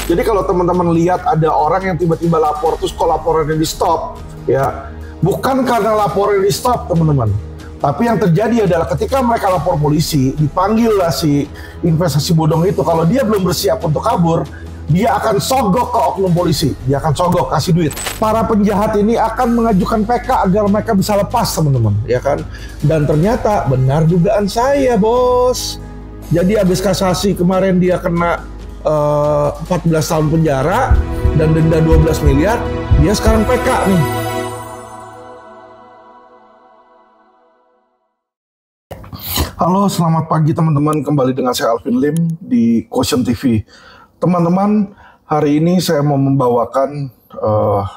Jadi kalau teman-teman lihat ada orang yang tiba-tiba lapor, terus kok laporannya di stop, ya bukan karena laporan di stop teman-teman. Tapi yang terjadi adalah ketika mereka lapor polisi, dipanggil lah si investasi bodong itu. Kalau dia belum bersiap untuk kabur, dia akan sogok ke oknum polisi. Dia akan sogok, kasih duit. Para penjahat ini akan mengajukan PK agar mereka bisa lepas teman-teman, ya kan? Dan ternyata benar dugaan saya, bos. Jadi habis kasasi kemarin dia kena 14 tahun penjara dan denda 12 miliar. Dia sekarang PK nih. Halo, selamat pagi teman-teman. Kembali dengan saya Alvin Lim di Quotient TV. Teman-teman, hari ini saya mau membawakan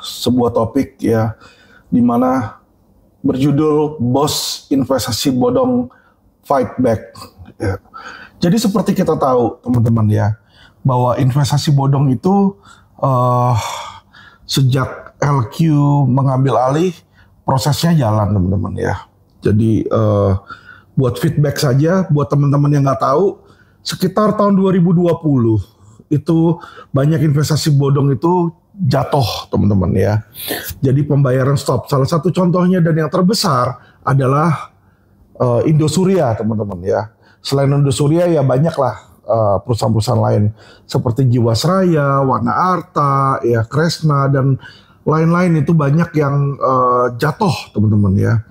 sebuah topik ya, di mana berjudul Bos Investasi Bodong Fight Back. Ya. Jadi seperti kita tahu teman-teman ya, bahwa investasi bodong itu sejak LQ mengambil alih, prosesnya jalan teman-teman ya. Jadi buat feedback saja, buat teman-teman yang nggak tahu, sekitar tahun 2020 itu banyak investasi bodong itu jatuh teman-teman ya. Jadi pembayaran stop. Salah satu contohnya dan yang terbesar adalah Indosuria teman-teman ya. Selain Indosuria ya banyaklah perusahaan-perusahaan lain seperti Jiwasraya, Wana Arta, ya Kresna dan lain-lain itu banyak yang jatuh teman-teman ya.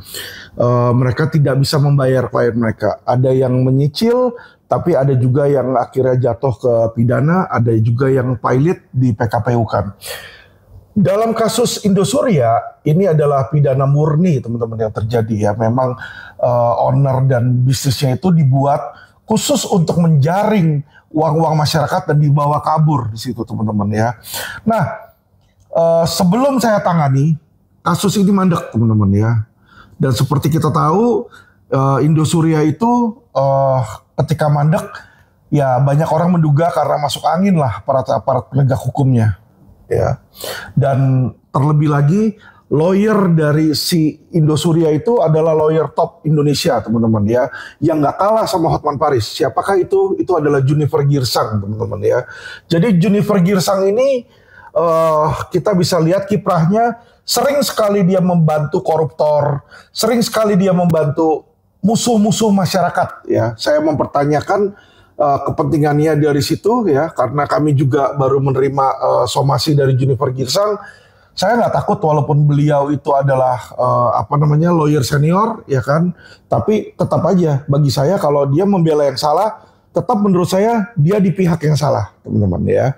Mereka tidak bisa membayar klien mereka. Ada yang menyicil, tapi ada juga yang akhirnya jatuh ke pidana, ada juga yang pilot di PKPU-kan. Dalam kasus Indosuria, ini adalah pidana murni teman-teman yang terjadi ya. Memang owner dan bisnisnya itu dibuat khusus untuk menjaring uang-uang masyarakat dan dibawa kabur di situ teman-teman ya. Nah, sebelum saya tangani, kasus ini mandek teman-teman ya. Dan seperti kita tahu, Indosuria itu ketika mandek, ya banyak orang menduga karena masuk angin lah aparat penegak hukumnya. Ya. Dan terlebih lagi, lawyer dari si Indosuria itu adalah lawyer top Indonesia teman-teman ya. Yang nggak kalah sama Hotman Paris. Siapakah itu? Itu adalah Junifer Girsang teman-teman ya. Jadi Junifer Girsang ini kita bisa lihat kiprahnya, sering sekali dia membantu koruptor, sering sekali dia membantu musuh-musuh masyarakat ya. Saya mempertanyakan kepentingannya dari situ ya, karena kami juga baru menerima somasi dari Junifer Girsang. Saya nggak takut walaupun beliau itu adalah lawyer senior ya kan, tapi tetap aja bagi saya kalau dia membela yang salah, tetap menurut saya dia di pihak yang salah teman-teman ya.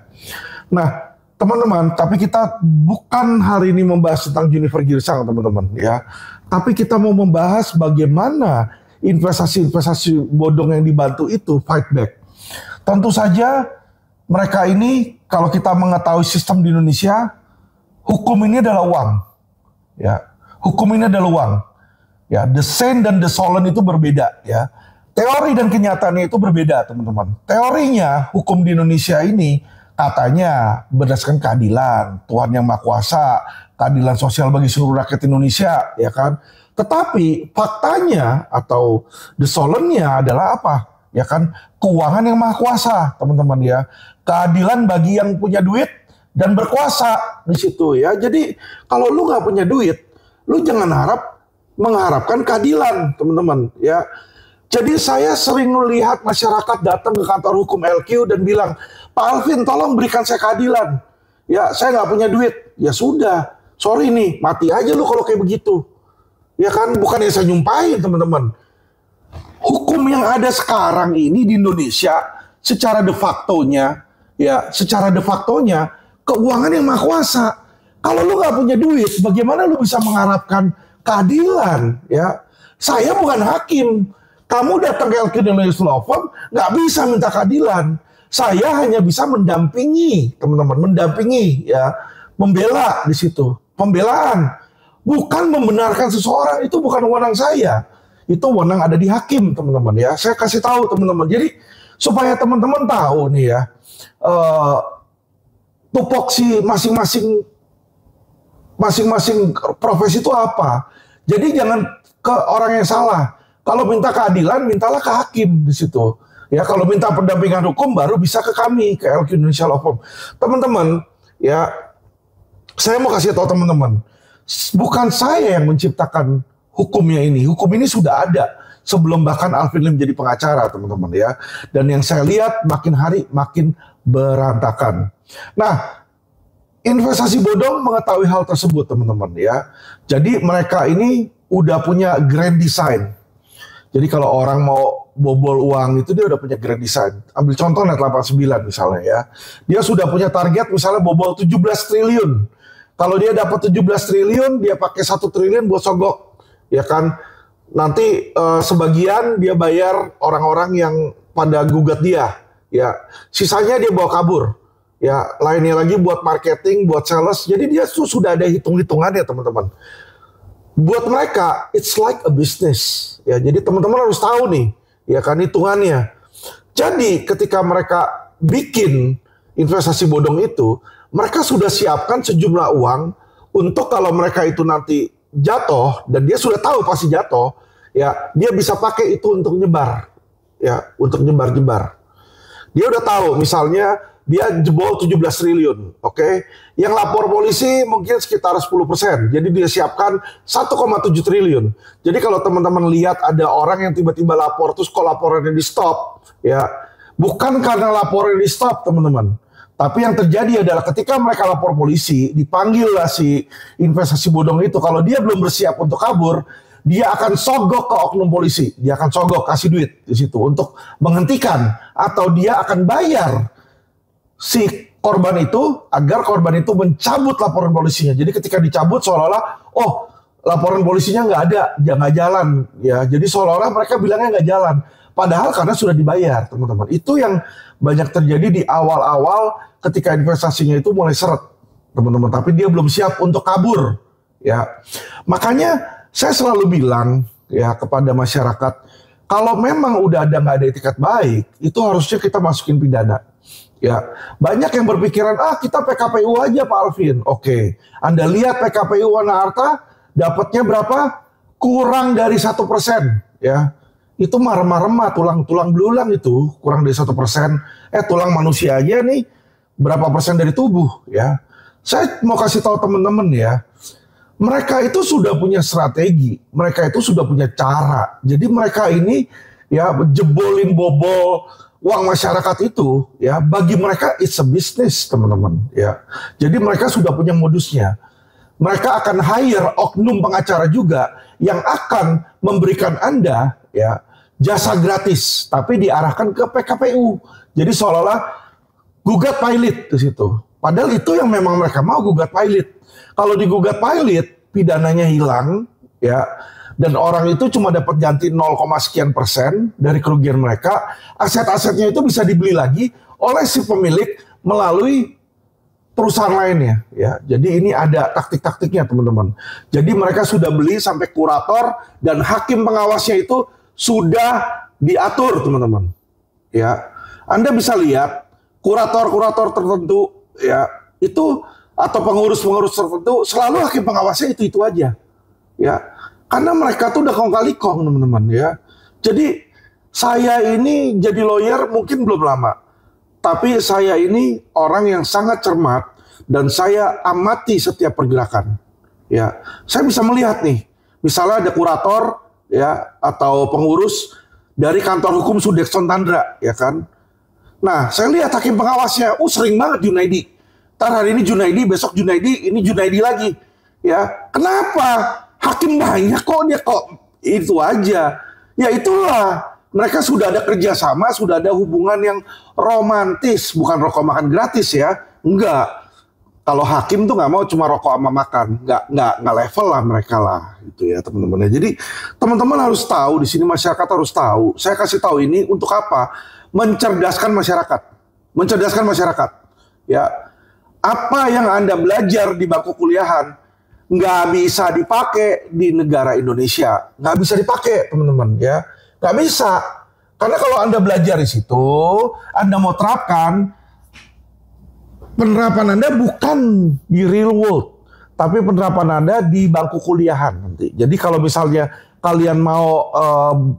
Nah teman-teman, tapi kita bukan hari ini membahas tentang Junifer Girsang teman-teman ya. Tapi kita mau membahas bagaimana investasi-investasi bodong yang dibantu itu fight back. Tentu saja mereka ini, kalau kita mengetahui sistem di Indonesia, hukum ini adalah uang. Ya, hukum ini adalah uang. Ya, the sane dan the solemn itu berbeda ya. Teori dan kenyataannya itu berbeda teman-teman. Teorinya hukum di Indonesia ini katanya berdasarkan keadilan, Tuhan yang Maha Kuasa, keadilan sosial bagi seluruh rakyat Indonesia, ya kan? Tetapi faktanya atau the solemnnya adalah apa? Ya kan? Keuangan yang Maha Kuasa, teman-teman ya. Keadilan bagi yang punya duit dan berkuasa di situ ya. Jadi kalau lu nggak punya duit, lu jangan mengharapkan keadilan, teman-teman ya. Jadi saya sering melihat masyarakat datang ke kantor hukum LQ dan bilang, Pak Alvin tolong berikan saya keadilan. Ya saya nggak punya duit. Ya sudah, sorry nih, mati aja lu kalau kayak begitu. Ya kan, bukan yang saya nyumpahin teman-teman. Hukum yang ada sekarang ini di Indonesia, secara de factonya, keuangan yang Maha Kuasa. Kalau lu nggak punya duit, bagaimana lu bisa mengharapkan keadilan? Ya, saya bukan hakim. Kamu datang ke LQ dan Law Firm, nggak bisa minta keadilan. Saya hanya bisa mendampingi, teman-teman, mendampingi, ya, membela di situ. Pembelaan, bukan membenarkan seseorang, itu bukan wewenang saya. Itu wewenang ada di hakim, teman-teman, ya. Saya kasih tahu, teman-teman. Jadi, supaya teman-teman tahu nih ya, tupoksi masing-masing profesi itu apa. Jadi jangan ke orang yang salah. Kalau minta keadilan, mintalah ke hakim di situ. Ya kalau minta pendampingan hukum baru bisa ke kami, ke LQ Indonesia Law Firm. Teman-teman, ya saya mau kasih tahu teman-teman, bukan saya yang menciptakan hukumnya ini. Hukum ini sudah ada sebelum bahkan Alvin Lim jadi pengacara, teman-teman ya. Dan yang saya lihat makin hari makin berantakan. Nah, investasi bodong mengetahui hal tersebut, teman-teman ya. Jadi mereka ini udah punya grand design. Jadi kalau orang mau bobol uang itu dia udah punya grand design. Ambil contoh Net89 misalnya ya. Dia sudah punya target misalnya bobol 17 triliun. Kalau dia dapat 17 triliun, dia pakai 1 triliun buat sogok. Ya kan? Nanti sebagian dia bayar orang-orang yang pada gugat dia. Ya, sisanya dia bawa kabur. Ya, lainnya lagi buat marketing, buat sales. Jadi dia sudah ada hitung-hitungannya, teman-teman. Buat mereka, it's like a business. Ya, jadi teman-teman harus tahu nih, ya kan hitungannya. Jadi ketika mereka bikin investasi bodong itu, mereka sudah siapkan sejumlah uang untuk kalau mereka itu nanti jatuh dan dia sudah tahu pasti jatuh, ya dia bisa pakai itu untuk nyebar, ya untuk nyebar-nyebar. Dia udah tahu, misalnya dia jebol 17 triliun, oke? Yang lapor polisi mungkin sekitar 10%. Jadi dia siapkan 1,7 triliun. Jadi kalau teman-teman lihat ada orang yang tiba-tiba lapor, terus kok laporannya di stop, ya bukan karena laporan di stop, teman-teman. Tapi yang terjadi adalah ketika mereka lapor polisi, dipanggil lah si investasi bodong itu. Kalau dia belum bersiap untuk kabur, dia akan sogok ke oknum polisi. Dia akan sogok, kasih duit di situ untuk menghentikan. Atau dia akan bayar si korban itu agar korban itu mencabut laporan polisinya. Jadi ketika dicabut seolah-olah, oh laporan polisinya nggak ada, nggak jalan. Ya, jadi seolah-olah mereka bilangnya nggak jalan. Padahal karena sudah dibayar, teman-teman. Itu yang banyak terjadi di awal-awal ketika investasinya itu mulai seret, teman-teman. Tapi dia belum siap untuk kabur. Ya, makanya saya selalu bilang ya kepada masyarakat, kalau memang udah ada nggak ada etikat baik, itu harusnya kita masukin pidana. Ya, banyak yang berpikiran, kita PKPU aja Pak Alvin. Oke, Anda lihat PKPU Wana Arta dapatnya berapa? Kurang dari 1%. Ya, itu remah-remah, tulang belulang itu kurang dari 1%. Tulang manusia aja nih berapa persen dari tubuh? Ya, saya mau kasih tahu teman-teman ya. Mereka itu sudah punya strategi, mereka itu sudah punya cara. Jadi mereka ini ya jebolin bobol uang masyarakat itu ya bagi mereka it's a business, teman-teman ya. Jadi mereka sudah punya modusnya. Mereka akan hire oknum pengacara juga yang akan memberikan Anda ya jasa gratis tapi diarahkan ke PKPU. Jadi seolah-olah gugat pilot di situ. Padahal itu yang memang mereka mau, gugat pilot. Kalau digugat pilot, pidananya hilang, ya, dan orang itu cuma dapat ganti 0, sekian persen dari kerugian mereka. Aset-asetnya itu bisa dibeli lagi oleh si pemilik melalui perusahaan lainnya, ya. Jadi ini ada taktik-taktiknya, teman-teman. Jadi mereka sudah beli sampai kurator dan hakim pengawasnya itu sudah diatur, teman-teman. Ya, Anda bisa lihat kurator-kurator tertentu, ya, itu atau pengurus-pengurus tertentu selalu hakim pengawasnya itu aja, ya, karena mereka tuh udah kong kali kong, teman-teman ya. Jadi saya ini jadi lawyer mungkin belum lama, tapi saya ini orang yang sangat cermat dan saya amati setiap pergerakan, ya. Saya bisa melihat nih, misalnya ada kurator ya atau pengurus dari kantor hukum Sudekson Tandra, ya kan. Nah, saya lihat hakim pengawasnya, sering banget Junaidi. Ntar hari ini Junaidi, besok Junaidi, ini Junaidi lagi. Ya, kenapa? Hakim banyak kok, dia kok itu aja. Ya itulah, mereka sudah ada kerjasama, sudah ada hubungan yang romantis, bukan rokok makan gratis ya. Enggak. Kalau hakim tuh nggak mau cuma rokok sama makan, nggak level lah mereka lah, gitu ya teman-teman. Jadi teman-teman harus tahu, di sini masyarakat harus tahu. Saya kasih tahu ini untuk apa? Mencerdaskan masyarakat, ya. Apa yang Anda belajar di bangku kuliahan nggak bisa dipakai di negara Indonesia, nggak bisa dipakai, teman-teman, ya, nggak bisa. Karena kalau Anda belajar di situ, Anda mau terapkan, penerapan Anda bukan di real world, tapi penerapan Anda di bangku kuliahan nanti. Jadi kalau misalnya kalian mau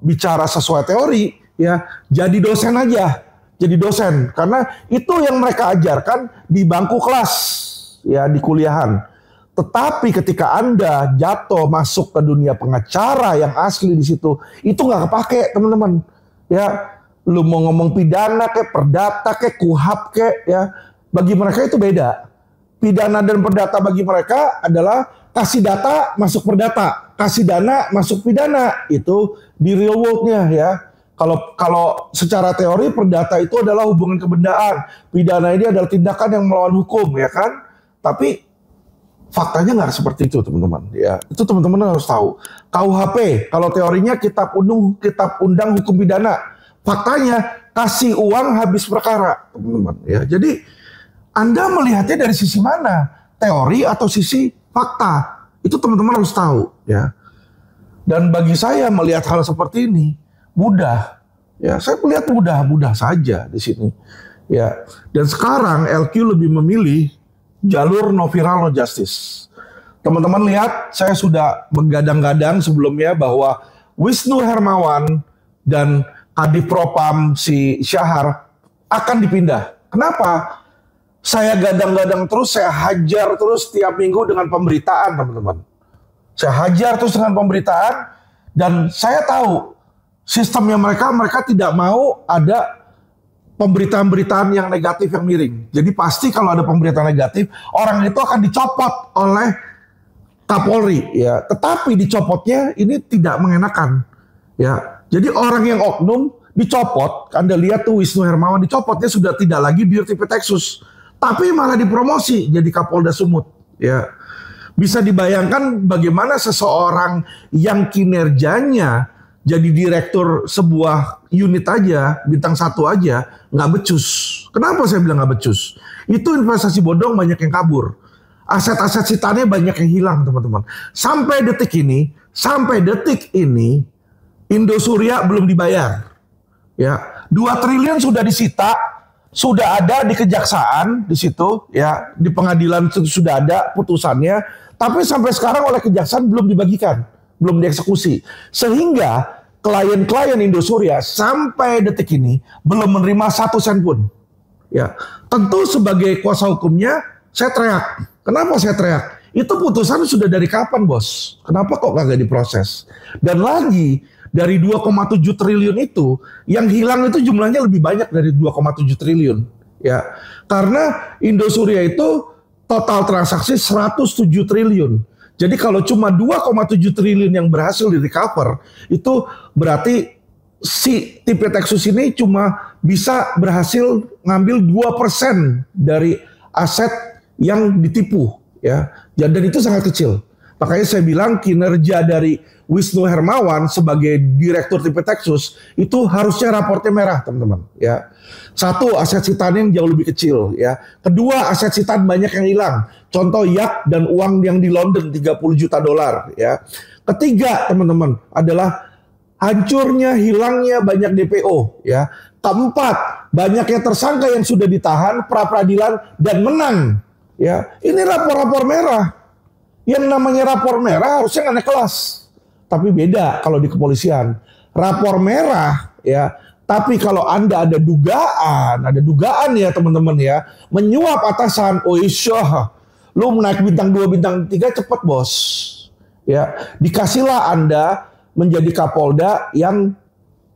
bicara sesuai teori, ya jadi dosen aja, jadi dosen, karena itu yang mereka ajarkan di bangku kelas, ya di kuliahan. Tetapi ketika Anda jatuh masuk ke dunia pengacara yang asli di situ, itu nggak kepake, teman-teman. Ya, lu mau ngomong pidana kayak perdata kayak kuhap kayak, ya bagi mereka itu beda. Pidana dan perdata bagi mereka adalah kasih data masuk perdata, kasih dana masuk pidana. Itu di real world-nya ya. Kalau secara teori perdata itu adalah hubungan kebendaan, pidana ini adalah tindakan yang melawan hukum, ya kan? Tapi faktanya nggak seperti itu, teman-teman. Ya, itu teman-teman harus tahu. KUHP, kalau teorinya kitab undang hukum pidana, faktanya kasih uang habis perkara, teman-teman. Ya, jadi Anda melihatnya dari sisi mana? Teori atau sisi fakta? Itu teman-teman harus tahu, ya. Dan bagi saya melihat hal seperti ini mudah. Ya, saya melihat mudah saja di sini. Ya, dan sekarang LQ lebih memilih jalur no viral no justice. Teman-teman lihat, saya sudah menggadang-gadang sebelumnya bahwa Wisnu Hermawan dan Kadif Propam si Syahar akan dipindah. Kenapa? Saya gadang-gadang terus, saya hajar terus tiap minggu dengan pemberitaan, teman-teman. Saya hajar terus dengan pemberitaan, dan saya tahu sistemnya mereka tidak mau ada pemberitaan-pemberitaan yang negatif yang miring. Jadi pasti kalau ada pemberitaan negatif, orang itu akan dicopot oleh Kapolri, ya. Tetapi dicopotnya ini tidak mengenakan, ya. Jadi orang yang oknum dicopot. Anda lihat tuh Wisnu Hermawan dicopotnya sudah tidak lagi Dirti Pitexus, tapi malah dipromosi jadi Kapolda Sumut, ya. Bisa dibayangkan bagaimana seseorang yang kinerjanya jadi direktur sebuah unit aja, bintang 1 aja, nggak becus. Kenapa saya bilang nggak becus? Itu investasi bodong banyak yang kabur. Aset-aset sitannya banyak yang hilang, teman-teman. Sampai detik ini, Indosuria belum dibayar. Ya, 2 triliun sudah disita, sudah ada di kejaksaan di situ, ya, di pengadilan sudah ada putusannya, tapi sampai sekarang oleh kejaksaan belum dibagikan, belum dieksekusi. Sehingga klien-klien Indosuria sampai detik ini belum menerima 1 sen pun. Ya, tentu sebagai kuasa hukumnya saya teriak. Kenapa saya teriak? Itu putusan sudah dari kapan, bos? Kenapa kok kagak diproses? Dan lagi dari 2,7 triliun itu, yang hilang itu jumlahnya lebih banyak dari 2,7 triliun. Ya, karena Indosuria itu total transaksi 107 triliun. Jadi kalau cuma 2,7 triliun yang berhasil di recover, itu berarti si Tipitexus ini cuma bisa berhasil ngambil 2% dari aset yang ditipu, ya. Dan itu sangat kecil. Makanya saya bilang kinerja dari Wisnu Hermawan sebagai direktur Tipitexus itu harusnya raportnya merah, teman-teman, ya. 1, aset sitaan yang jauh lebih kecil, ya. Kedua, aset sitaan banyak yang hilang. Contoh yacht dan uang yang di London 30 juta dolar, ya. Ketiga, teman-teman, adalah hancurnya, hilangnya banyak DPO, ya. Keempat, banyaknya tersangka yang sudah ditahan pra peradilan dan menang, ya. Ini rapor-rapor merah. Yang namanya rapor merah harusnya nggak naik kelas. Tapi beda kalau di kepolisian. Rapor merah, ya. Tapi kalau Anda ada dugaan ya teman-teman ya, menyuap atasan, oh isyah, lu naik bintang 2, bintang 3 cepet bos. Ya, dikasihlah Anda menjadi Kapolda yang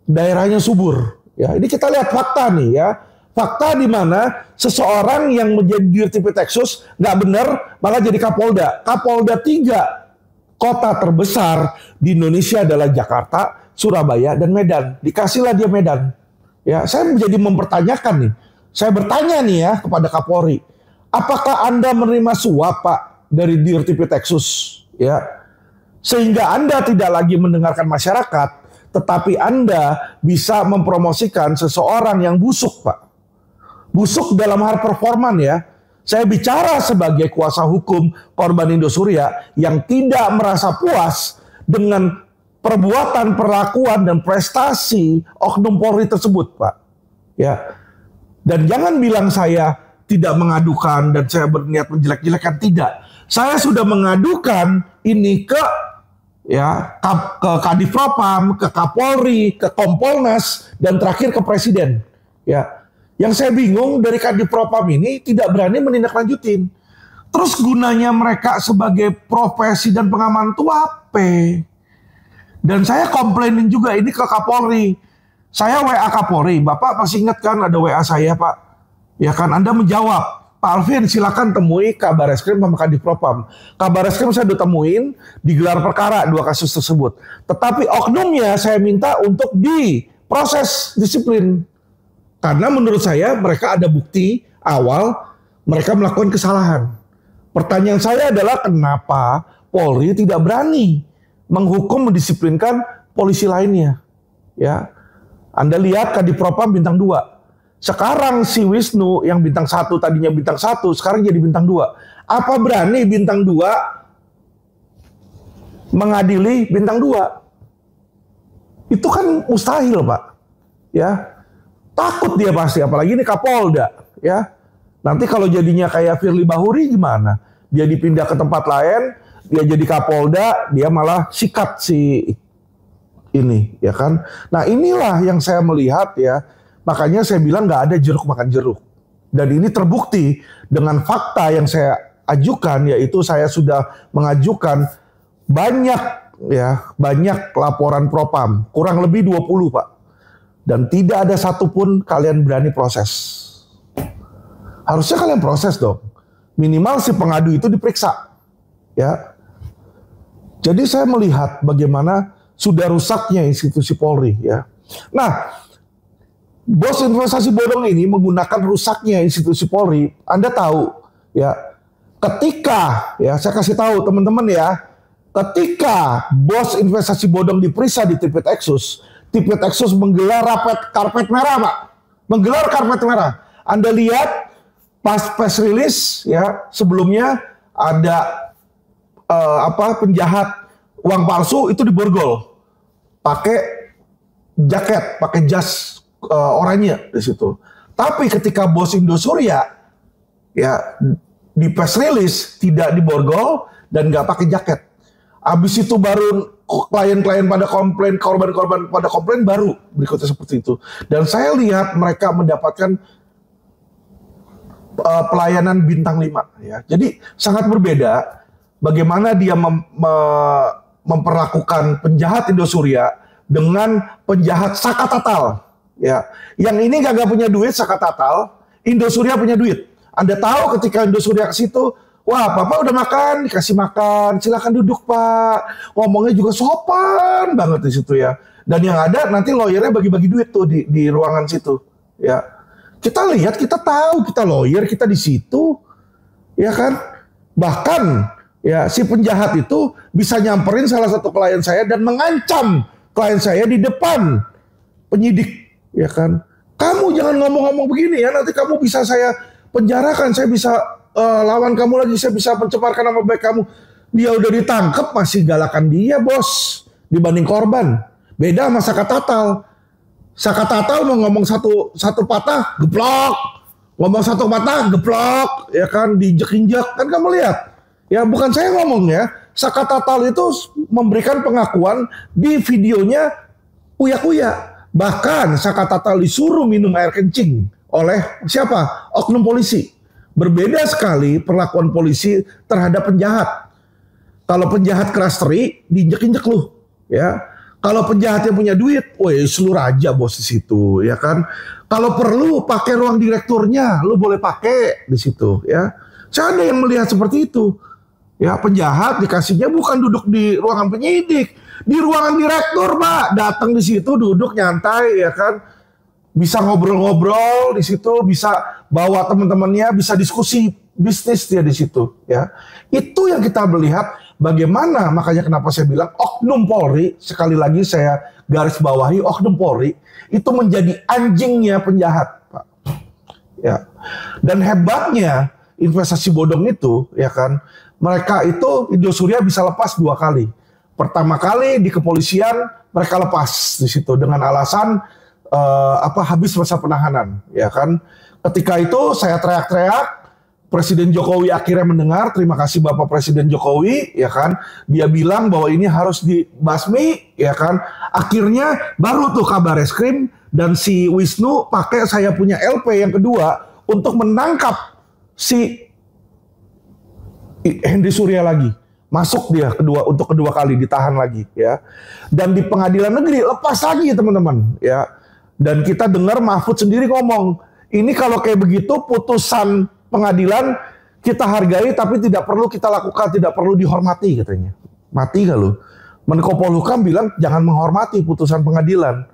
daerahnya subur. Ya, ini kita lihat fakta nih ya. Fakta di mana seseorang yang menjadi Dirti Pitexus nggak benar malah jadi Kapolda. Kapolda 3 kota terbesar di Indonesia adalah Jakarta, Surabaya, dan Medan. Dikasihlah dia Medan. Ya, saya menjadi mempertanyakan nih. Saya bertanya nih ya kepada Kapolri, apakah Anda menerima suap Pak dari Dirti Pitexus? Ya, sehingga Anda tidak lagi mendengarkan masyarakat, tetapi Anda bisa mempromosikan seseorang yang busuk, Pak. Busuk dalam hal performan ya. Saya bicara sebagai kuasa hukum korban Indosuria yang tidak merasa puas dengan perbuatan, perlakuan, dan prestasi oknum Polri tersebut, Pak. Ya. Dan jangan bilang saya tidak mengadukan dan saya berniat menjelek-jelekan, tidak. Saya sudah mengadukan ini ke ya, ke Kadif Propam, ke Kapolri, ke Kompolnas, dan terakhir ke Presiden. Ya, yang saya bingung dari Kadif Propam ini tidak berani menindaklanjutin. Terus gunanya mereka sebagai profesi dan pengaman itu apa? Dan saya komplainin juga ini ke Kapolri. Saya WA Kapolri, Bapak masih ingat kan ada WA saya Pak? Ya kan, Anda menjawab, Pak Alvin silakan temui Kabar Eskrim sama Kadif Propam. Kabar Eskrim saya udah temuin, digelar perkara 2 kasus tersebut. Tetapi oknumnya saya minta untuk diproses disiplin. Karena menurut saya mereka ada bukti awal mereka melakukan kesalahan. Pertanyaan saya adalah kenapa Polri tidak berani menghukum, mendisiplinkan polisi lainnya? Ya, Anda lihat Kadif Propam bintang 2. Sekarang si Wisnu yang bintang 1 tadinya bintang 1, sekarang jadi bintang 2. Apa berani bintang 2 mengadili bintang 2? Itu kan mustahil, Pak. Ya. Takut dia pasti, apalagi ini Kapolda, ya. Nanti kalau jadinya kayak Firly Bahuri gimana? Dia dipindah ke tempat lain, dia jadi Kapolda, dia malah sikat si ini, ya kan? Nah, inilah yang saya melihat ya. Makanya saya bilang nggak ada jeruk makan jeruk. Dan ini terbukti dengan fakta yang saya ajukan, yaitu saya sudah mengajukan banyak laporan propam, kurang lebih 20 Pak. Dan tidak ada satupun kalian berani proses. Harusnya kalian proses dong. Minimal si pengadu itu diperiksa. Ya. Jadi saya melihat bagaimana sudah rusaknya institusi Polri ya. Nah, bos investasi bodong ini menggunakan rusaknya institusi Polri. Anda tahu ya, ketika ya saya kasih tahu teman-teman ya, ketika bos investasi bodong diperiksa di Tipitexus menggelar karpet merah, Pak. Menggelar karpet merah. Anda lihat pas press release ya, sebelumnya ada penjahat uang palsu itu diborgol. Pakai jaket, pakai jas oranye di situ. Tapi ketika bos Indosuria ya di press release tidak diborgol dan nggak pakai jaket. Habis itu baru klien-klien pada komplain, korban-korban pada komplain, baru berikutnya seperti itu. Dan saya lihat mereka mendapatkan pelayanan bintang 5 ya. Jadi sangat berbeda bagaimana dia memperlakukan penjahat Indosuria dengan penjahat Sakatatal ya. Yang ini gak punya duit Sakatatal, Indosuria punya duit. Anda tahu ketika Indosuria ke situ, wah, Bapak udah makan, dikasih makan, silakan duduk Pak. Ngomongnya juga sopan banget di situ ya. Dan yang ada nanti lawyernya bagi-bagi duit tuh di ruangan situ ya. Kita lihat, kita tahu, kita lawyer, kita di situ ya kan. Bahkan ya si penjahat itu bisa nyamperin salah satu klien saya dan mengancam klien saya di depan penyidik ya kan. Kamu jangan ngomong-ngomong begini ya, nanti kamu bisa saya penjarakan, saya bisa lawan kamu lagi, saya bisa mencemarkan nama baik kamu. Dia udah ditangkap masih galakan dia bos dibanding korban. Beda sama Sakatatal. Sakatatal mau ngomong satu patah geblok, ngomong satu patah geblok ya kan, diinjek-injek kan. Kamu lihat ya, bukan saya ngomong ya, Sakatatal itu memberikan pengakuan di videonya uyak-uyak. Bahkan Sakatatal disuruh minum air kencing oleh siapa? Oknum polisi. Berbeda sekali perlakuan polisi terhadap penjahat. Kalau penjahat keras teri, diinjek-injek lu, ya. Kalau penjahat yang punya duit, woi, seluruh aja bos di situ, ya kan. Kalau perlu pakai ruang direkturnya, lu boleh pakai di situ, ya. Saya ada yang melihat seperti itu. Ya, penjahat dikasihnya bukan duduk di ruangan penyidik, di ruangan direktur, Pak. Datang di situ, duduk nyantai, ya kan. Bisa ngobrol-ngobrol di situ, bisa bawa teman-temannya, bisa diskusi bisnis dia di situ, ya. Itu yang kita melihat bagaimana, makanya kenapa saya bilang oknum Polri, sekali lagi saya garis bawahi, oknum Polri itu menjadi anjingnya penjahat, Pak. Ya. Dan hebatnya investasi bodong itu, ya kan, mereka itu Indosuria bisa lepas 2 kali. Pertama kali di kepolisian mereka lepas di situ dengan alasan habis masa penahanan, ya kan. Ketika itu saya teriak-teriak, Presiden Jokowi akhirnya mendengar, terima kasih Bapak Presiden Jokowi, ya kan. Dia bilang bahwa ini harus dibasmi, ya kan. Akhirnya baru tuh kabar reskrim dan si Wisnu pakai saya punya LP yang kedua untuk menangkap si Henry Surya lagi. Masuk dia untuk kedua kali ditahan lagi, ya. Dan di pengadilan negeri lepas lagi teman-teman, ya. Dan kita dengar Mahfud sendiri ngomong, ini kalau kayak begitu putusan pengadilan kita hargai tapi tidak perlu kita lakukan, tidak perlu dihormati katanya. Mati gak lu? Menko Polhukam bilang jangan menghormati putusan pengadilan.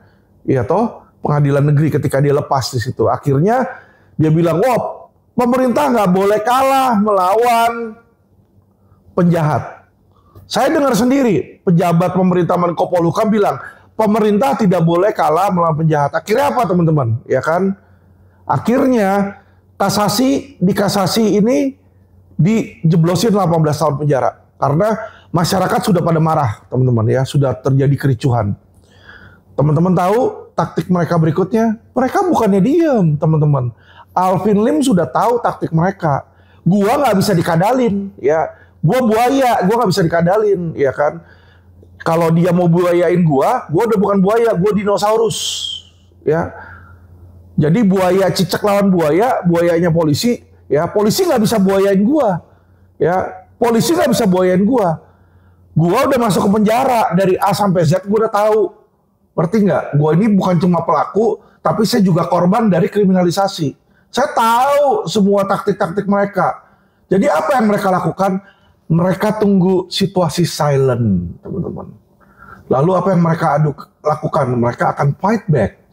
Ya toh, pengadilan negeri ketika dia lepas di situ. Akhirnya dia bilang, "Wah, pemerintah nggak boleh kalah melawan penjahat." Saya dengar sendiri pejabat pemerintah Menko Polhukam bilang, "Pemerintah tidak boleh kalah melawan penjahat." Akhirnya apa, teman-teman? Ya kan? Akhirnya di kasasi ini dijeblosin 18 tahun penjara karena masyarakat sudah pada marah, teman-teman, ya, sudah terjadi kericuhan. Teman-teman tahu taktik mereka berikutnya? Mereka bukannya diem, teman-teman. Alvin Lim sudah tahu taktik mereka. Gua nggak bisa dikadalin, ya. Gua buaya, gua nggak bisa dikadalin, ya kan. Kalau dia mau buayain gua udah bukan buaya, gua dinosaurus, ya. Jadi buaya cicak lawan buaya, buayanya polisi, ya polisi nggak bisa buayain gua, ya polisi nggak bisa buayain gua. Gua udah masuk ke penjara dari A sampai Z, gua udah tahu, ngerti nggak? Gua ini bukan cuma pelaku, tapi saya juga korban dari kriminalisasi. Saya tahu semua taktik-taktik mereka. Jadi apa yang mereka lakukan? Mereka tunggu situasi silent, teman-teman. Lalu apa yang mereka lakukan? Mereka akan fight back.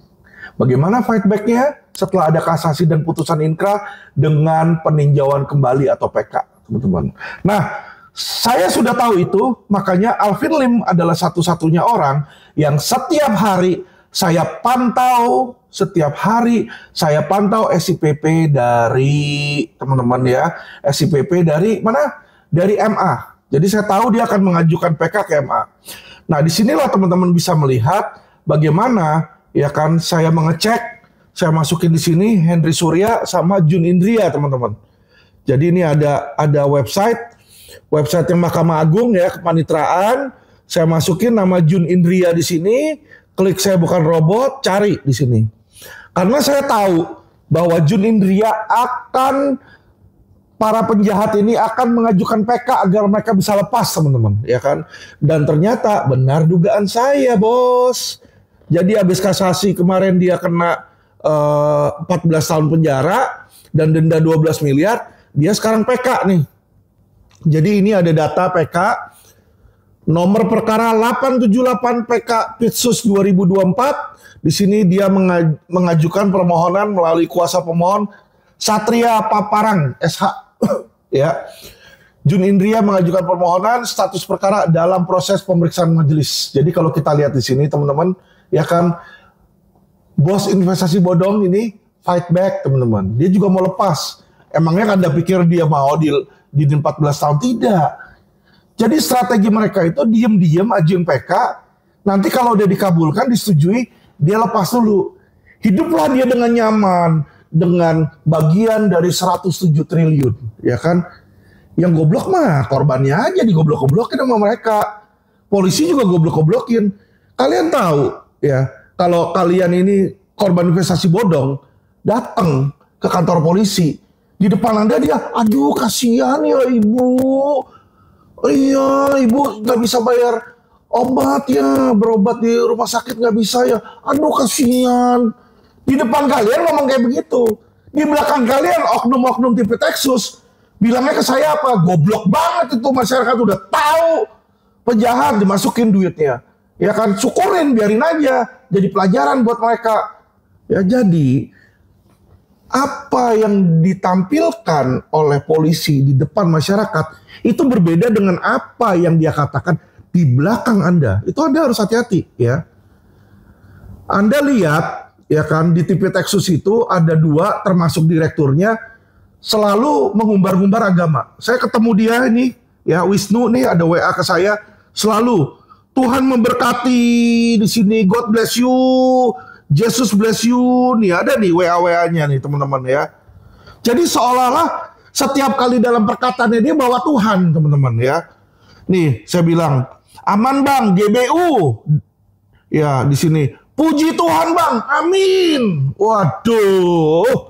Bagaimana fight back-nya? Setelah ada kasasi dan putusan inkrah dengan peninjauan kembali atau PK, teman-teman. Nah, saya sudah tahu itu, makanya Alvin Lim adalah satu-satunya orang yang setiap hari saya pantau SIPP dari teman-teman, ya, SIPP dari mana? Dari MA. Jadi saya tahu dia akan mengajukan PK ke MA. Nah, disinilah teman-teman bisa melihat bagaimana, ya kan, saya mengecek, saya masukin di sini Henry Surya sama Jun Indria, teman-teman. Jadi ini ada website yang Mahkamah Agung, ya, kepanitraan. Saya masukin nama Jun Indria di sini, klik saya bukan robot, cari di sini. Karena saya tahu bahwa Jun Indria para penjahat ini akan mengajukan PK agar mereka bisa lepas, teman-teman, ya kan. Dan ternyata benar dugaan saya, bos. Jadi habis kasasi kemarin dia kena 14 tahun penjara dan denda 12 miliar, dia sekarang PK nih. Jadi ini ada data PK, nomor perkara 878 PK Pitsus 2024. Di sini dia mengajukan permohonan melalui kuasa pemohon Satria Paparang SH. Ya. Jun Indria mengajukan permohonan, status perkara dalam proses pemeriksaan majelis. Jadi kalau kita lihat di sini, teman-teman, ya kan, bos investasi bodong ini fight back, teman-teman. Dia juga mau lepas. Emangnya Anda pikir dia mau di 14 tahun? Tidak. Jadi strategi mereka itu diem-diem ajuin PK. Nanti kalau udah dikabulkan, disetujui, dia lepas dulu. Hiduplah dia dengan nyaman, dengan bagian dari 107 triliun, ya kan? Yang goblok mah korbannya aja digoblok-goblokin sama mereka. Polisi juga goblok-goblokin. Kalian tahu, ya, kalau kalian ini korban investasi bodong, datang ke kantor polisi, di depan Anda dia, aduh kasihan ya ibu, iya ibu nggak bisa bayar obat ya, berobat di rumah sakit nggak bisa ya, aduh kasihan. Di depan kalian ngomong kayak begitu, di belakang kalian oknum-oknum tipe Texas bilangnya ke saya apa? Goblok banget itu, masyarakat udah tahu penjahat dimasukin duitnya. Ya kan, syukurin, biarin aja. Jadi pelajaran buat mereka. Ya jadi, apa yang ditampilkan oleh polisi di depan masyarakat, itu berbeda dengan apa yang dia katakan di belakang Anda. Itu Anda harus hati-hati, ya. Anda lihat, ya kan, di TV Texas itu ada dua, termasuk direkturnya, selalu mengumbar-ngumbar agama. Saya ketemu dia ini, ya, Wisnu nih, ada WA ke saya, selalu Tuhan memberkati di sini, God bless you, Jesus bless you. Nih ada nih WA-WA-nya nih teman-teman, ya. Jadi seolah-olah Setiap kali dalam perkataannya dia bawa Tuhan, teman-teman ya. Nih, saya bilang, aman bang, GBU. Ya, di sini. Puji Tuhan bang, amin. Waduh.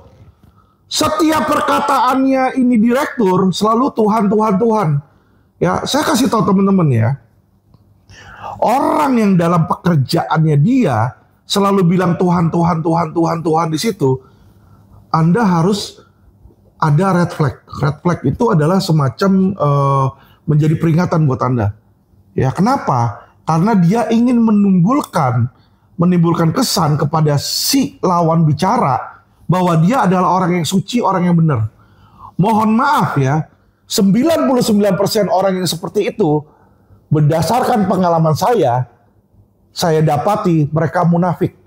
Setiap perkataannya ini direktur, selalu Tuhan, Tuhan, Tuhan. Ya, saya kasih tahu teman-teman ya. Orang yang dalam pekerjaannya dia selalu bilang Tuhan, Tuhan, Tuhan, Tuhan, Tuhan di situ, Anda harus ada red flag. Red flag itu adalah semacam menjadi peringatan buat Anda. Ya, kenapa? Karena dia ingin menimbulkan kesan kepada si lawan bicara bahwa dia adalah orang yang suci, orang yang benar. Mohon maaf ya, 99% orang yang seperti itu, berdasarkan pengalaman saya dapati mereka munafik.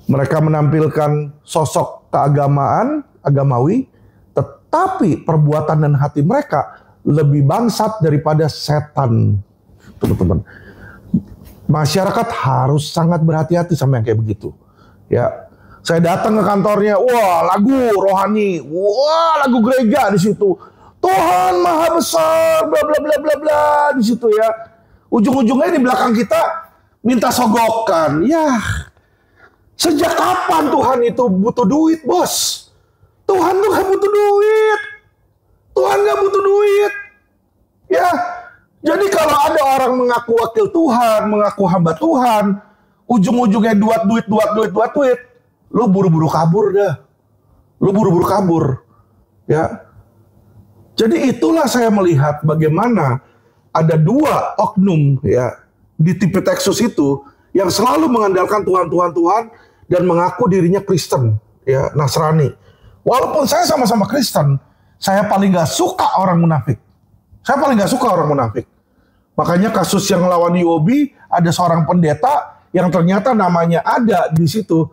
Mereka menampilkan sosok keagamaan, agamawi, tetapi perbuatan dan hati mereka lebih bangsat daripada setan. Teman-teman, masyarakat harus sangat berhati-hati sama yang kayak begitu. Ya, saya datang ke kantornya, wah lagu rohani, wah lagu gereja di situ. Tuhan Maha Besar, bla bla bla bla bla di situ ya. Ujung-ujungnya di belakang kita minta sogokan. Ya, sejak kapan Tuhan itu butuh duit, bos? Tuhan tuh gak butuh duit. Tuhan gak butuh duit. Ya, jadi kalau ada orang mengaku wakil Tuhan, mengaku hamba Tuhan, ujung-ujungnya duit, lu buru-buru kabur dah. Lu buru-buru kabur. Ya. Jadi itulah saya melihat bagaimana ada dua oknum ya di TV Texas itu yang selalu mengandalkan Tuhan dan mengaku dirinya Kristen, ya Nasrani. Walaupun saya sama-sama Kristen, saya paling gak suka orang munafik. Makanya kasus yang lawan UOB, ada seorang pendeta yang ternyata namanya ada di situ.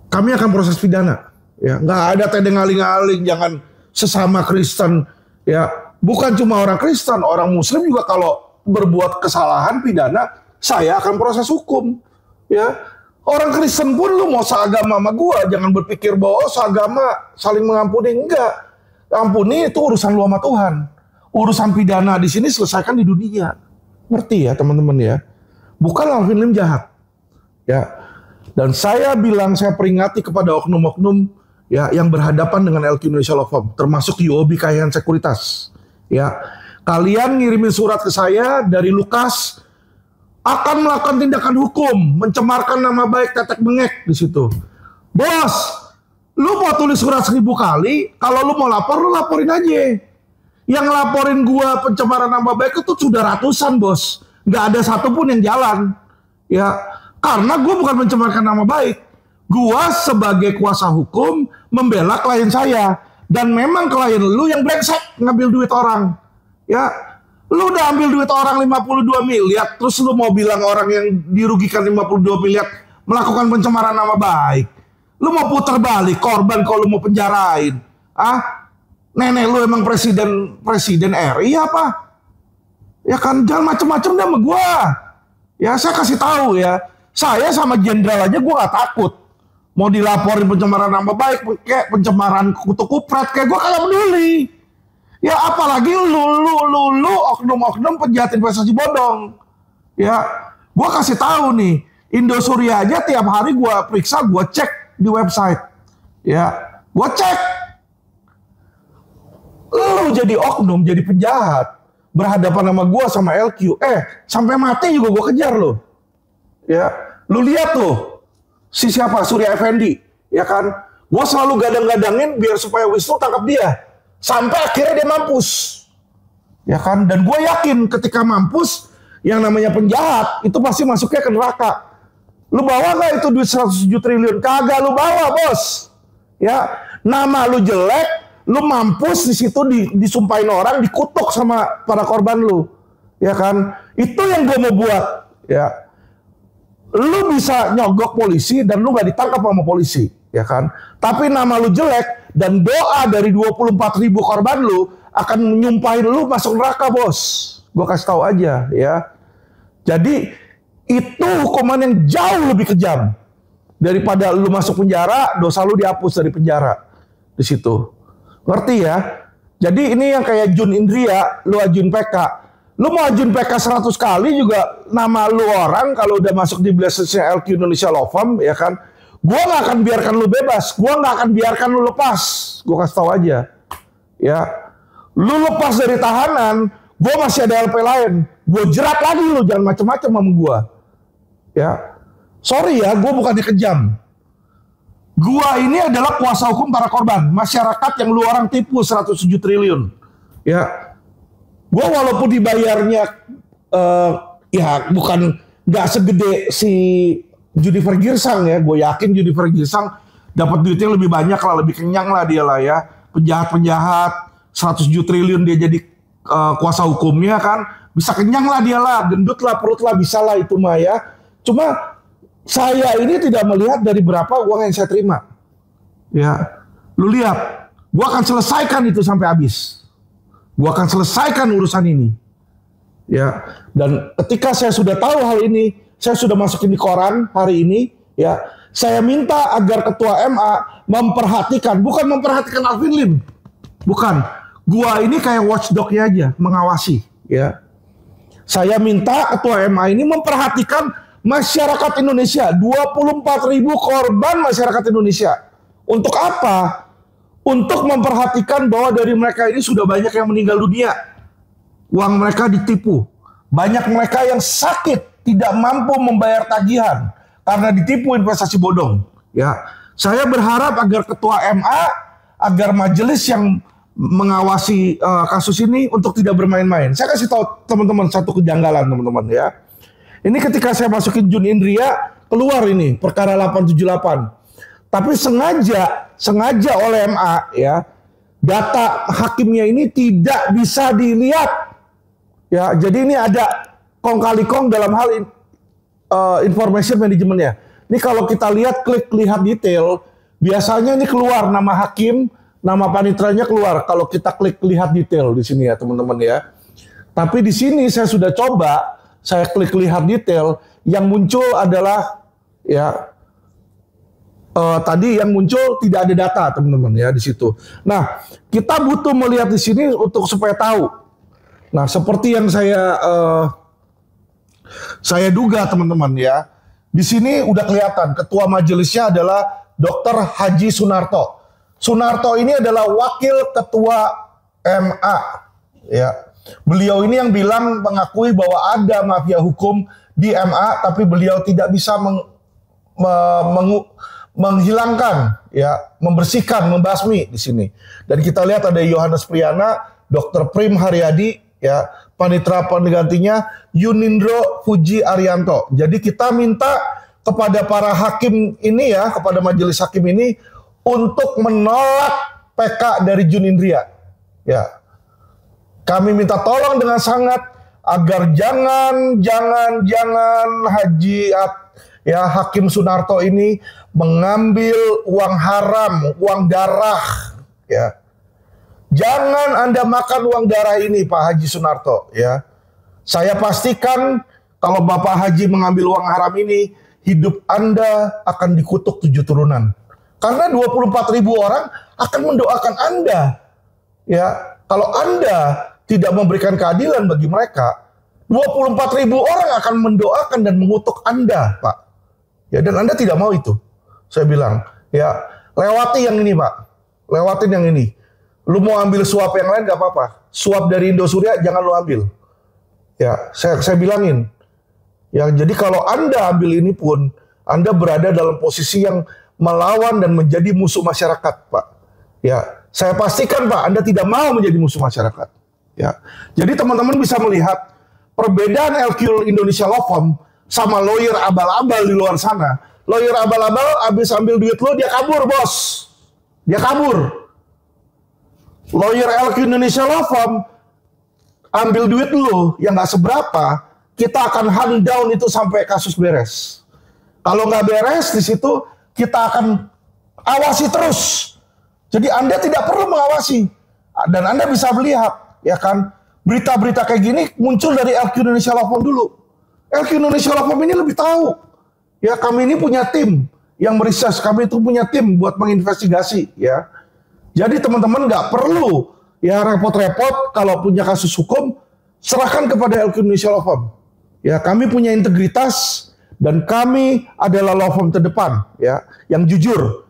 Kami akan proses pidana. Ya, nggak ada tedeng-aling-aling, jangan sesama Kristen. Ya, bukan cuma orang Kristen, orang Muslim juga kalau berbuat kesalahan pidana, saya akan proses hukum. Ya, orang Kristen pun lu mau seagama sama gua, jangan berpikir bahwa seagama saling mengampuni, enggak. Ampuni itu urusan lu sama Tuhan. Urusan pidana di sini selesaikan di dunia. Ngerti ya teman-teman ya? Bukan Alvin Lim jahat. Ya. Dan saya bilang, saya peringati kepada oknum-oknum ya yang berhadapan dengan LQ Indonesia Law Firm, termasuk UOB Kayahan Sekuritas. Ya. Kalian ngirimin surat ke saya dari Lukas akan melakukan tindakan hukum, mencemarkan nama baik tetek bengek di situ. Bos, lu mau tulis surat 1000 kali, kalau lu mau lapor, lu laporin aja. Yang laporin gua pencemaran nama baik itu sudah ratusan, bos. Nggak ada satupun yang jalan. Ya, karena gua bukan mencemarkan nama baik. Gua sebagai kuasa hukum membela klien saya. Dan memang klien lu yang brengsek ngambil duit orang. Ya, lu udah ambil duit orang 52 miliar, terus lu mau bilang orang yang dirugikan 52 miliar melakukan pencemaran nama baik. Lu mau putar balik korban kalau lu mau penjarain. Ah? Nenek lu emang presiden RI apa? Ya kan, jangan macem-macem deh sama gua. Ya saya kasih tahu ya, saya sama jenderal aja gua gak takut. Mau dilaporin pencemaran nama baik, kayak pencemaran kutu kupret, kayak gua kagak peduli. Ya apalagi lu oknum-oknum penjahat investasi bodong. Ya, gua kasih tahu nih, Indosuria aja tiap hari gua periksa, gua cek di website. Ya, gua cek. Lu jadi oknum, jadi penjahat, berhadapan sama gua sama LQ, sampai mati juga gua kejar lo. Ya, lu lihat tuh si siapa, Surya Effendi, ya kan? Gua selalu gadang-gadangin biar supaya Wisnu tangkap dia, sampai akhirnya dia mampus, ya kan? Dan gua yakin ketika mampus, yang namanya penjahat itu pasti masuknya ke neraka. Lu bawa nggak itu duit 107 triliun? Kagak lu bawa, bos. Ya, nama lu jelek. Lu mampus di situ disumpahin orang, dikutuk sama para korban lu, ya kan? Itu yang gue mau buat, ya. Lu bisa nyogok polisi dan lu nggak ditangkap sama polisi, ya kan? Tapi nama lu jelek dan doa dari 24.000 korban lu akan menyumpahin lu masuk neraka, bos. Gue kasih tahu aja, ya. Jadi itu hukuman yang jauh lebih kejam daripada lu masuk penjara, dosa lu dihapus dari penjara di situ. Ngerti ya? Jadi ini yang kayak Jun Indria, lu ajuin PK. Lu mau ajuin PK 100 kali juga nama lu orang kalau udah masuk di blacklistnya LQ Indonesia Law Firm, ya kan? Gua nggak akan biarkan lu bebas, gua nggak akan biarkan lu lepas. Gua kasih tahu aja, ya. Lu lepas dari tahanan, gua masih ada LP lain. Gua jerat lagi lu, jangan macam-macam sama gua. Ya, sorry ya, gua bukannya kejam. Gua ini adalah kuasa hukum para korban, masyarakat yang lu orang tipu 107 triliun. Ya, gua walaupun dibayarnya ya bukan nggak segede si Junifer Girsang ya, gue yakin Junifer Girsang dapat duitnya lebih banyak lah, lebih kenyang lah dia lah ya. Penjahat-penjahat 107 triliun dia jadi kuasa hukumnya kan, bisa kenyang lah dia lah, gendut lah, perut lah, bisa lah itu mah ya. Cuma saya ini tidak melihat dari berapa uang yang saya terima. Ya, lu lihat, gua akan selesaikan itu sampai habis. Gua akan selesaikan urusan ini. Ya, dan ketika saya sudah tahu hal ini, saya sudah masukin di koran hari ini, ya. Saya minta agar ketua MA memperhatikan, bukan memperhatikan Alvin Lim. Bukan. Gua ini kayak watchdog-nya aja, mengawasi, ya. Saya minta ketua MA ini memperhatikan masyarakat Indonesia, 24.000 korban masyarakat Indonesia. Untuk apa? Untuk memperhatikan bahwa dari mereka ini sudah banyak yang meninggal dunia. Uang mereka ditipu. Banyak mereka yang sakit, tidak mampu membayar tagihan karena ditipu investasi bodong. Ya, saya berharap agar ketua MA, agar majelis yang mengawasi kasus ini untuk tidak bermain-main. Saya kasih tahu teman-teman satu kejanggalan, teman-teman ya. Ini ketika saya masukin Jun Indria, keluar ini perkara 878. Tapi sengaja oleh MA ya, data hakimnya ini tidak bisa dilihat. Ya, jadi ini ada kong kali kong dalam hal information manajemennya. Ini kalau kita lihat lihat detail, biasanya ini keluar nama hakim, nama panitranya keluar. Kalau kita klik lihat detail di sini ya, teman-teman ya. Tapi di sini saya sudah coba. Saya klik lihat detail, yang muncul adalah ya tadi yang muncul tidak ada data, teman-teman ya di situ. Nah, kita butuh melihat di sini untuk supaya tahu. Nah, seperti yang saya duga, teman-teman ya. Di sini udah kelihatan ketua majelisnya adalah Dr. Haji Sunarto. Sunarto ini adalah wakil ketua MA ya. Beliau ini yang bilang mengakui bahwa ada mafia hukum di MA, tapi beliau tidak bisa menghilangkan, ya, membersihkan, membasmi di sini. Dan kita lihat ada Yohanes Priyana, Dr. Prim Haryadi, ya, panitera penggantinya Yunindro Fuji Arianto. Jadi kita minta kepada para hakim ini ya, kepada majelis hakim ini untuk menolak PK dari Jun Indria, ya. Kami minta tolong dengan sangat agar jangan Hakim Sunarto ini mengambil uang haram, uang darah, ya. Jangan Anda makan uang darah ini, Pak Haji Sunarto, ya. Saya pastikan kalau Bapak Haji mengambil uang haram ini, hidup Anda akan dikutuk 7 turunan. Karena 24.000 orang akan mendoakan Anda, ya. Kalau Anda tidak memberikan keadilan bagi mereka, 24.000 orang akan mendoakan dan mengutuk Anda, Pak. Ya, dan Anda tidak mau itu. Saya bilang, ya, lewati yang ini, Pak. Lewatin yang ini. Lu mau ambil suap yang lain gak apa-apa. Suap dari Indosuria jangan lu ambil. Ya, saya bilangin. Ya, jadi kalau Anda ambil ini pun, Anda berada dalam posisi yang melawan dan menjadi musuh masyarakat, Pak. Ya, saya pastikan, Pak, Anda tidak mau menjadi musuh masyarakat. Ya, jadi teman-teman bisa melihat perbedaan LQ Indonesia Law Firm sama lawyer abal-abal di luar sana. Lawyer abal-abal habis ambil duit lo, dia kabur, bos. Dia kabur. Lawyer LQ Indonesia Law Firm ambil duit lo yang nggak seberapa, kita akan hunt down itu sampai kasus beres. Kalau nggak beres di situ, kita akan awasi terus. Jadi Anda tidak perlu mengawasi, dan Anda bisa melihat. Ya kan, berita-berita kayak gini muncul dari LQ Indonesia Law Firm dulu. LQ Indonesia Law Firm ini lebih tahu. Ya, kami ini punya tim yang meresearch, kami itu punya tim buat menginvestigasi, ya. Jadi teman-teman nggak perlu ya repot-repot kalau punya kasus hukum, serahkan kepada LQ Indonesia Law Firm. Ya, kami punya integritas dan kami adalah law firm terdepan ya, yang jujur.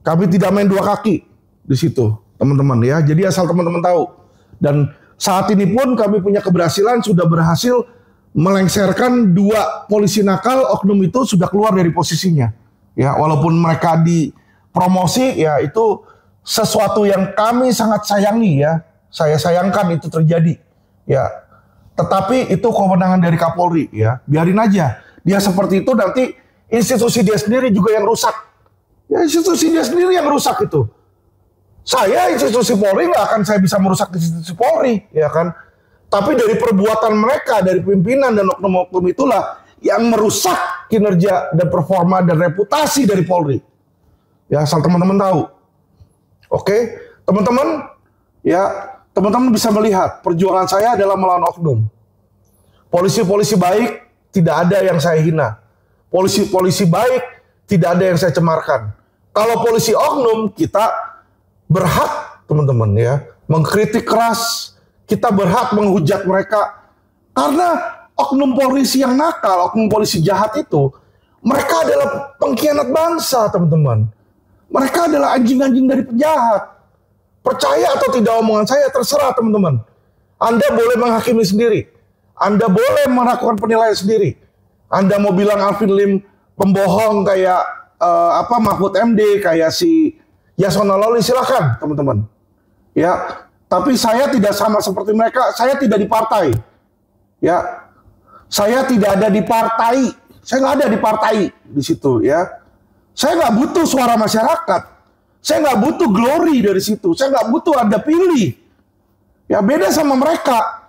Kami tidak main dua kaki di situ, teman-teman ya. Jadi asal teman-teman tahu. Dan saat ini pun kami punya keberhasilan, sudah berhasil melengsarkan 2 polisi nakal, oknum itu sudah keluar dari posisinya. Ya, walaupun mereka dipromosi, ya itu sesuatu yang kami sangat sayangi ya. Saya sayangkan itu terjadi. Ya. Tetapi itu kewenangan dari Kapolri ya. Biarin aja. Dia seperti itu, nanti institusi dia sendiri juga yang rusak. Ya, institusi dia sendiri yang rusak itu. Saya institusi Polri nggak akan saya bisa merusak institusi Polri, ya kan? Tapi dari perbuatan mereka, dari pimpinan dan oknum-oknum itulah yang merusak kinerja dan performa dan reputasi dari Polri. Ya, asal teman-teman tahu. Oke, teman-teman, ya, teman-teman bisa melihat perjuangan saya adalah melawan oknum. Polisi-polisi baik tidak ada yang saya hina. Polisi-polisi baik tidak ada yang saya cemarkan. Kalau polisi oknum, kita berhak, teman-teman ya, mengkritik keras. Kita berhak menghujat mereka. Karena oknum polisi yang nakal, oknum polisi jahat itu, mereka adalah pengkhianat bangsa, teman-teman. Mereka adalah anjing-anjing dari penjahat. Percaya atau tidak omongan saya, terserah teman-teman. Anda boleh menghakimi sendiri. Anda boleh melakukan penilaian sendiri. Anda mau bilang Alvin Lim pembohong kayak Mahfud MD, kayak si Yasona Lawli, silakan teman-teman. Ya, tapi saya tidak sama seperti mereka. Saya tidak di partai. Ya, saya tidak ada di partai. Saya nggak ada di partai di situ. Ya, saya nggak butuh suara masyarakat. Saya nggak butuh glory dari situ. Saya nggak butuh Anda pilih. Ya, beda sama mereka.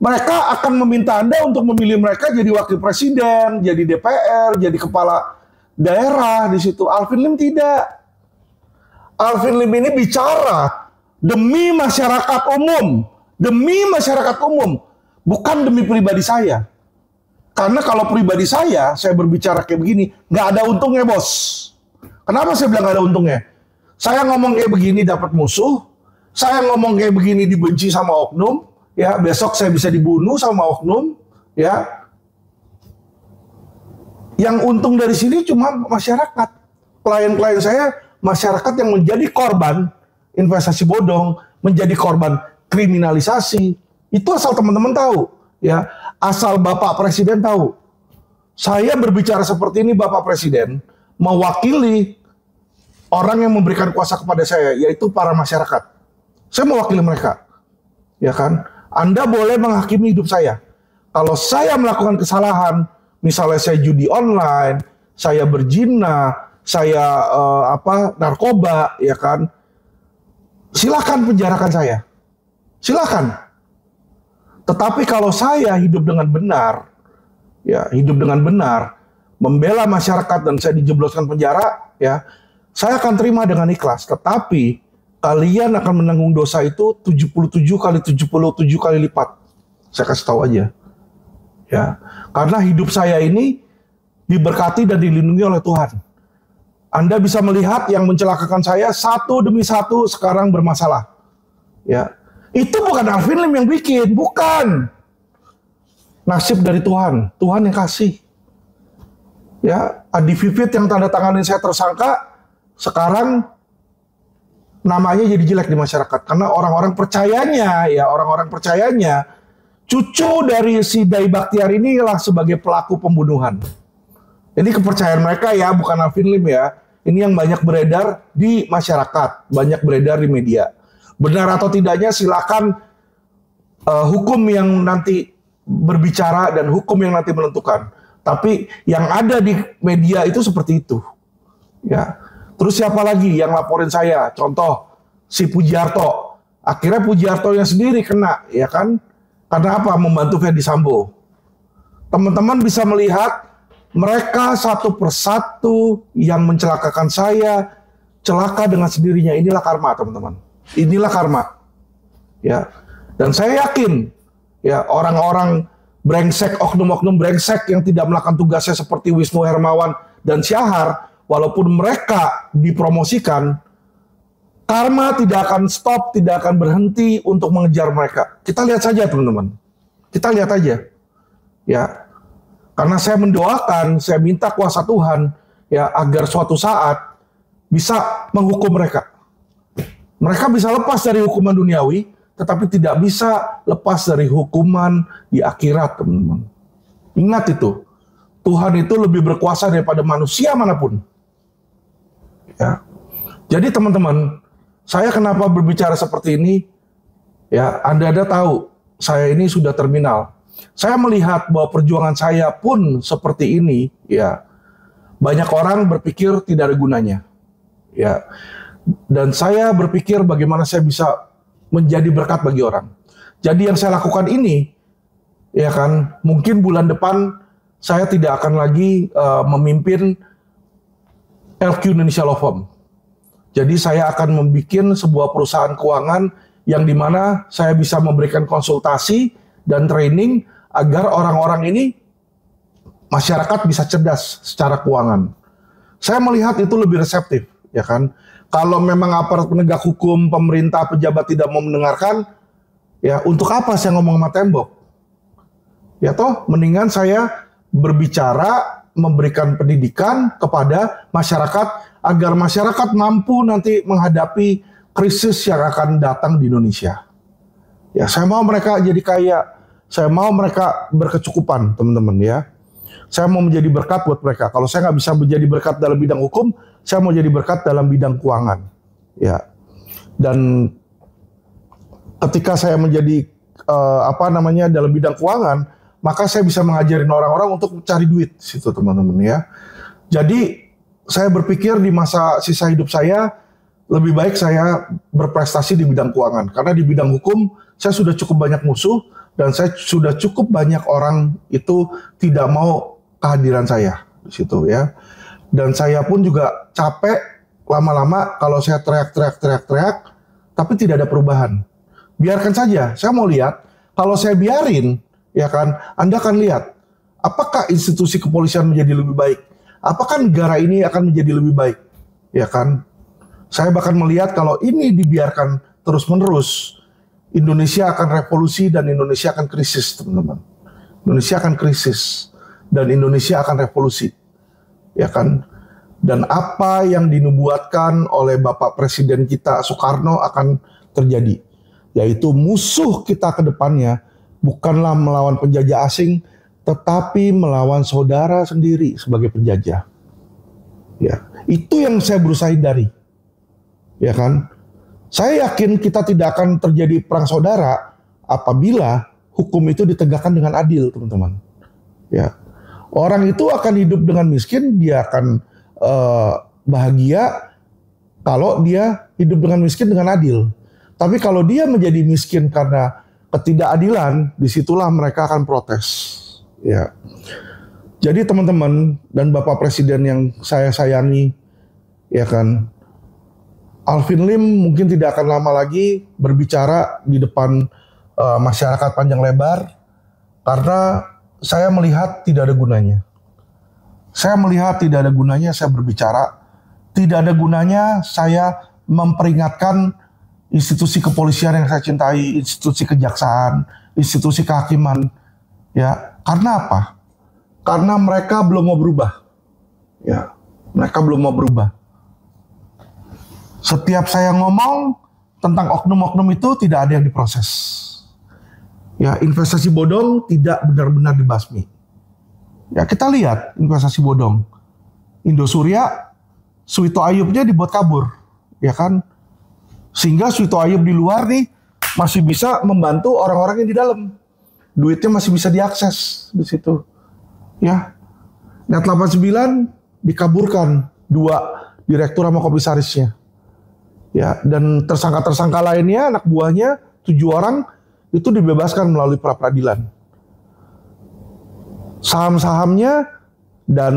Mereka akan meminta Anda untuk memilih mereka jadi wakil presiden, jadi DPR, jadi kepala daerah di situ. Alvin Lim tidak. Alvin Lim ini bicara demi masyarakat umum. Demi masyarakat umum. Bukan demi pribadi saya. Karena kalau pribadi saya berbicara kayak begini, nggak ada untungnya, bos. Kenapa saya bilang nggak ada untungnya? Saya ngomong kayak begini dapat musuh, saya ngomong kayak begini dibenci sama oknum, ya besok saya bisa dibunuh sama oknum, ya. Yang untung dari sini cuma masyarakat. Klien-klien saya masyarakat yang menjadi korban investasi bodong, menjadi korban kriminalisasi. Itu asal teman-teman tahu, ya. Asal Bapak Presiden tahu. Saya berbicara seperti ini, Bapak Presiden mewakili orang yang memberikan kuasa kepada saya, yaitu para masyarakat. Saya mewakili mereka. Ya kan? Anda boleh menghakimi hidup saya. Kalau saya melakukan kesalahan, misalnya saya judi online, saya berzina, saya narkoba, ya kan? Silakan penjarakan saya. Silakan. Tetapi kalau saya hidup dengan benar, ya hidup dengan benar, membela masyarakat dan saya dijebloskan penjara, ya saya akan terima dengan ikhlas. Tetapi kalian akan menanggung dosa itu 77 kali 77 kali lipat. Saya kasih tahu aja. Ya, karena hidup saya ini diberkati dan dilindungi oleh Tuhan. Anda bisa melihat yang mencelakakan saya satu demi satu sekarang bermasalah. Ya. Itu bukan Alvin Lim yang bikin, bukan. Nasib dari Tuhan, Tuhan yang kasih. Ya, Adi Vivit yang tanda tanganin saya tersangka, sekarang namanya jadi jelek di masyarakat karena orang-orang percayanya, ya orang-orang percayanya cucu dari si Dai Baktiar inilah sebagai pelaku pembunuhan. Ini kepercayaan mereka ya, bukan Alvin Lim ya. Ini yang banyak beredar di masyarakat, banyak beredar di media. Benar atau tidaknya silakan hukum yang nanti berbicara dan hukum yang nanti menentukan. Tapi yang ada di media itu seperti itu. Ya. Terus siapa lagi yang laporin saya? Contoh si Pujiarto. Akhirnya Pujiartonya sendiri kena, ya kan? Karena apa? Membantu Ferdy Sambo. Teman-teman bisa melihat mereka satu persatu yang mencelakakan saya, celaka dengan sendirinya. Inilah karma, teman-teman. Inilah karma. Ya. Dan saya yakin ya orang-orang brengsek, oknum-oknum brengsek yang tidak melakukan tugasnya seperti Wisnu Hermawan dan Syahar, walaupun mereka dipromosikan, Karma tidak akan stop, tidak akan berhenti untuk mengejar mereka. Kita lihat saja teman-teman. Kita lihat aja. Ya. Karena saya mendoakan, saya minta kuasa Tuhan ya agar suatu saat bisa menghukum mereka. Mereka bisa lepas dari hukuman duniawi, tetapi tidak bisa lepas dari hukuman di akhirat, teman-teman. Ingat itu. Tuhan itu lebih berkuasa daripada manusia manapun. Ya. Jadi teman-teman, saya kenapa berbicara seperti ini? Ya, Anda tahu, saya ini sudah terminal. Saya melihat bahwa perjuangan saya pun seperti ini, ya. Banyak orang berpikir tidak ada gunanya. Ya. Dan saya berpikir bagaimana saya bisa menjadi berkat bagi orang. Jadi yang saya lakukan ini, ya kan, mungkin bulan depan saya tidak akan lagi memimpin LQ Indonesia Law Firm. Jadi saya akan membuat sebuah perusahaan keuangan yang dimana saya bisa memberikan konsultasi dan training agar orang-orang ini, masyarakat bisa cerdas secara keuangan. Saya melihat itu lebih reseptif, ya kan. Kalau memang aparat penegak hukum, pemerintah, pejabat tidak mau mendengarkan, ya untuk apa saya ngomong sama tembok? Ya toh, mendingan saya berbicara, memberikan pendidikan kepada masyarakat, agar masyarakat mampu nanti menghadapi krisis yang akan datang di Indonesia. Ya, saya mau mereka jadi kaya, saya mau mereka berkecukupan, teman-teman ya. Saya mau menjadi berkat buat mereka. Kalau saya nggak bisa menjadi berkat dalam bidang hukum, saya mau jadi berkat dalam bidang keuangan. Ya, dan ketika saya menjadi dalam bidang keuangan, maka saya bisa mengajarin orang-orang untuk cari duit, situ teman-teman ya. Jadi saya berpikir di masa sisa hidup saya, lebih baik saya berprestasi di bidang keuangan. Karena di bidang hukum, saya sudah cukup banyak musuh, dan saya sudah cukup banyak orang itu tidak mau kehadiran saya di situ ya. Dan saya pun juga capek lama-lama kalau saya teriak, tapi tidak ada perubahan. Biarkan saja, saya mau lihat, kalau saya biarin, ya kan, Anda akan lihat, apakah institusi kepolisian menjadi lebih baik? Apakah negara ini akan menjadi lebih baik? Ya kan? Saya bahkan melihat kalau ini dibiarkan terus-menerus, Indonesia akan revolusi dan Indonesia akan krisis, teman-teman. Indonesia akan krisis dan Indonesia akan revolusi. Ya kan? Dan apa yang dinubuatkan oleh Bapak Presiden kita Soekarno akan terjadi. Yaitu musuh kita ke depannya bukanlah melawan penjajah asing, tetapi melawan saudara sendiri sebagai penjajah. Ya, itu yang saya berusaha hindari. Ya kan? Saya yakin kita tidak akan terjadi perang saudara apabila hukum itu ditegakkan dengan adil, teman-teman. Ya. Orang itu akan hidup dengan miskin, dia akan bahagia kalau dia hidup dengan miskin dengan adil. Tapi kalau dia menjadi miskin karena ketidakadilan, disitulah mereka akan protes. Ya, jadi teman-teman dan Bapak Presiden yang saya sayangi, ya kan, Alvin Lim mungkin tidak akan lama lagi berbicara di depan masyarakat panjang lebar, karena saya melihat tidak ada gunanya. Saya melihat tidak ada gunanya saya berbicara, tidak ada gunanya saya memperingatkan institusi kepolisian yang saya cintai, institusi kejaksaan, institusi kehakiman, ya. Karena apa? Karena mereka belum mau berubah. Ya, mereka belum mau berubah. Setiap saya ngomong tentang oknum-oknum itu tidak ada yang diproses. Ya, investasi bodong tidak benar-benar dibasmi. Ya, kita lihat investasi bodong. Indosuria, Suito Ayubnya dibuat kabur, ya kan? Sehingga Suito Ayub di luar nih masih bisa membantu orang-orang yang di dalam. Duitnya masih bisa diakses di situ. Ya. Net 89 dikaburkan 2 direktur sama komisarisnya. Ya, dan tersangka-tersangka lainnya, anak buahnya 7 orang itu dibebaskan melalui pra-peradilan. Saham-sahamnya dan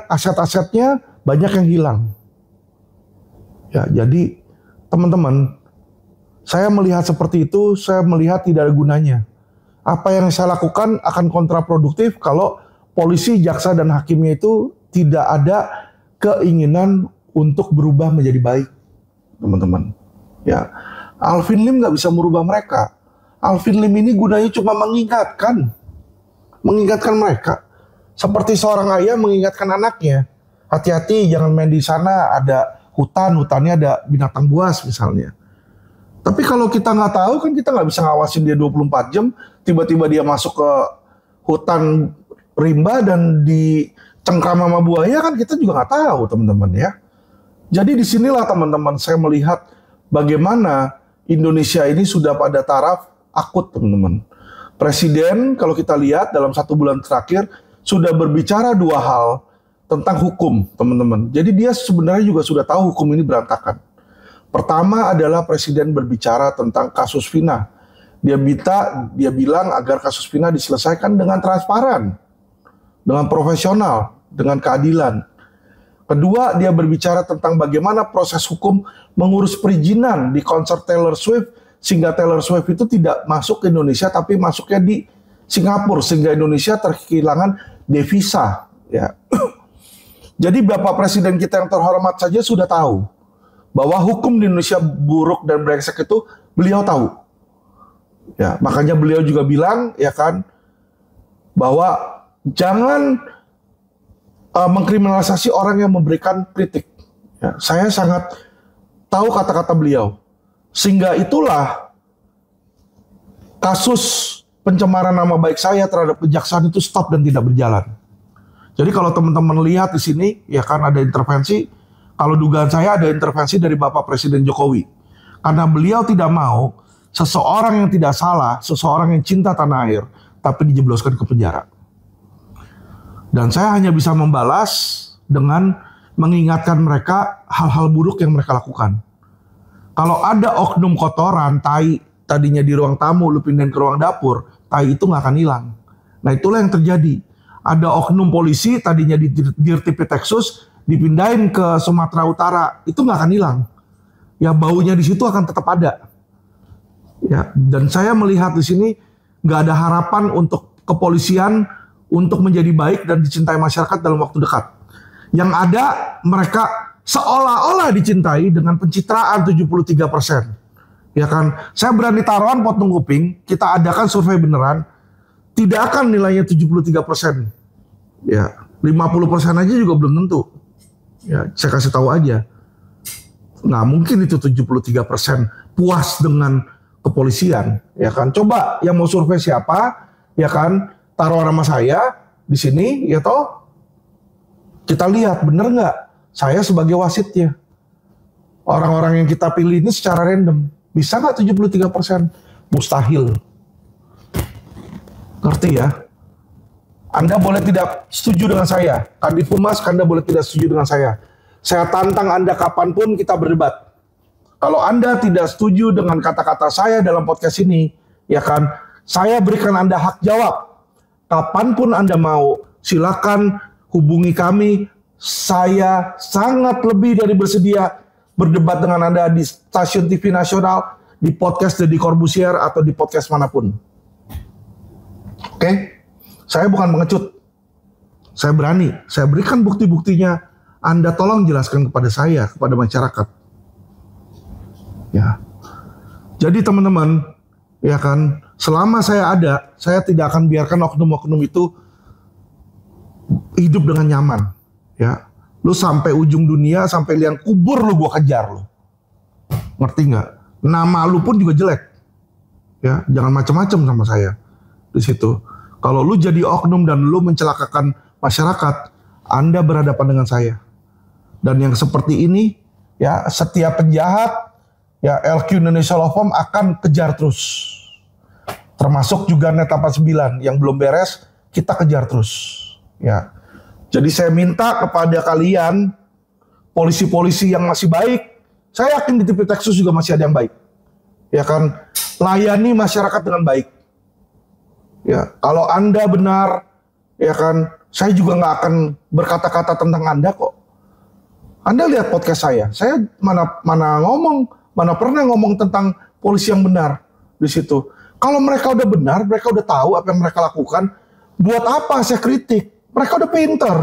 aset-asetnya banyak yang hilang. Ya, jadi teman-teman, saya melihat seperti itu, saya melihat tidak ada gunanya. Apa yang saya lakukan akan kontraproduktif kalau polisi, jaksa, dan hakimnya itu tidak ada keinginan untuk berubah menjadi baik. teman-teman. Ya, Alvin Lim nggak bisa merubah mereka. Alvin Lim ini gunanya cuma mengingatkan mereka. Seperti seorang ayah mengingatkan anaknya, hati-hati jangan main di sana, ada hutannya ada binatang buas misalnya. Tapi kalau kita nggak tahu kan kita nggak bisa ngawasin dia 24 jam, tiba-tiba dia masuk ke hutan rimba dan dicengkram sama buaya kan kita juga nggak tahu teman-teman ya. Jadi disinilah teman-teman saya melihat bagaimana Indonesia ini sudah pada taraf akut teman-teman. Presiden kalau kita lihat dalam 1 bulan terakhir sudah berbicara 2 hal tentang hukum teman-teman. Jadi dia sebenarnya juga sudah tahu hukum ini berantakan. Pertama adalah Presiden berbicara tentang kasus Vina. Dia bilang agar kasus Vina diselesaikan dengan transparan, dengan profesional, dengan keadilan. Kedua, dia berbicara tentang bagaimana proses hukum mengurus perizinan di konser Taylor Swift, sehingga Taylor Swift itu tidak masuk ke Indonesia, tapi masuknya di Singapura, sehingga Indonesia terkehilangan devisa. Ya. Jadi Bapak Presiden kita yang terhormat saja sudah tahu bahwa hukum di Indonesia buruk dan brengsek itu beliau tahu. Ya, makanya beliau juga bilang ya kan bahwa jangan mengkriminalisasi orang yang memberikan kritik. Ya, saya sangat tahu kata-kata beliau. Sehingga itulah kasus pencemaran nama baik saya terhadap kejaksaan itu stop dan tidak berjalan. Jadi kalau teman-teman lihat di sini ya kan ada intervensi. Kalau dugaan saya ada intervensi dari Bapak Presiden Jokowi. Karena beliau tidak mau seseorang yang tidak salah, seseorang yang cinta tanah air, tapi dijebloskan ke penjara. Dan saya hanya bisa membalas dengan mengingatkan mereka hal-hal buruk yang mereka lakukan. Kalau ada oknum kotoran, tai, tadinya di ruang tamu, lu pindahin ke ruang dapur, tai itu nggak akan hilang. Nah itulah yang terjadi. Ada oknum polisi, tadinya di Dirtipitexus, dipindahin ke Sumatera Utara, itu nggak akan hilang. Ya baunya di situ akan tetap ada. Ya, dan saya melihat di sini nggak ada harapan untuk kepolisian untuk menjadi baik dan dicintai masyarakat dalam waktu dekat. Yang ada mereka seolah-olah dicintai dengan pencitraan 73%. Ya kan, saya berani taruhan potong kuping, kita adakan survei beneran, tidak akan nilainya 73%. Ya, 50% aja juga belum tentu. Ya, saya kasih tahu aja. Nggak mungkin itu 73% puas dengan kepolisian, ya kan? Coba yang mau survei siapa, ya kan? Taruh nama saya di sini, ya toh. Kita lihat bener nggak? Saya sebagai wasitnya. Orang-orang yang kita pilih ini secara random, bisa nggak 73%? Mustahil. Ngerti ya? Anda boleh tidak setuju dengan saya. Kadif Humas, Anda boleh tidak setuju dengan saya. Saya tantang Anda kapanpun kita berdebat. Kalau Anda tidak setuju dengan kata-kata saya dalam podcast ini, ya kan, saya berikan Anda hak jawab. Kapanpun Anda mau, silakan hubungi kami. Saya sangat lebih dari bersedia berdebat dengan Anda di stasiun TV nasional, di podcast Deddy Corbuzier, atau di podcast manapun. Oke? Saya bukan pengecut. Saya berani. Saya berikan bukti-buktinya. Anda tolong jelaskan kepada saya, kepada masyarakat. Ya. Jadi teman-teman, ya kan, selama saya ada, saya tidak akan biarkan oknum-oknum itu hidup dengan nyaman. Ya. Lu sampai ujung dunia, sampai liang kubur lu gua kejar lu. Ngerti nggak? Nama lu pun juga jelek. Ya, jangan macam-macam sama saya di situ. Kalau lu jadi oknum dan lu mencelakakan masyarakat, Anda berhadapan dengan saya. Dan yang seperti ini, ya setiap penjahat, ya LQ Indonesia Law Firm akan kejar terus. Termasuk juga Net 89 yang belum beres, kita kejar terus. Ya. Jadi saya minta kepada kalian, polisi-polisi yang masih baik, saya yakin di Dirtipitexus juga masih ada yang baik. Ya kan, layani masyarakat dengan baik. Ya, kalau Anda benar, ya kan, saya juga nggak akan berkata-kata tentang Anda kok. Anda lihat podcast saya mana pernah ngomong tentang polisi yang benar di situ. Kalau mereka udah benar, mereka udah tahu apa yang mereka lakukan, buat apa saya kritik? Mereka udah pinter.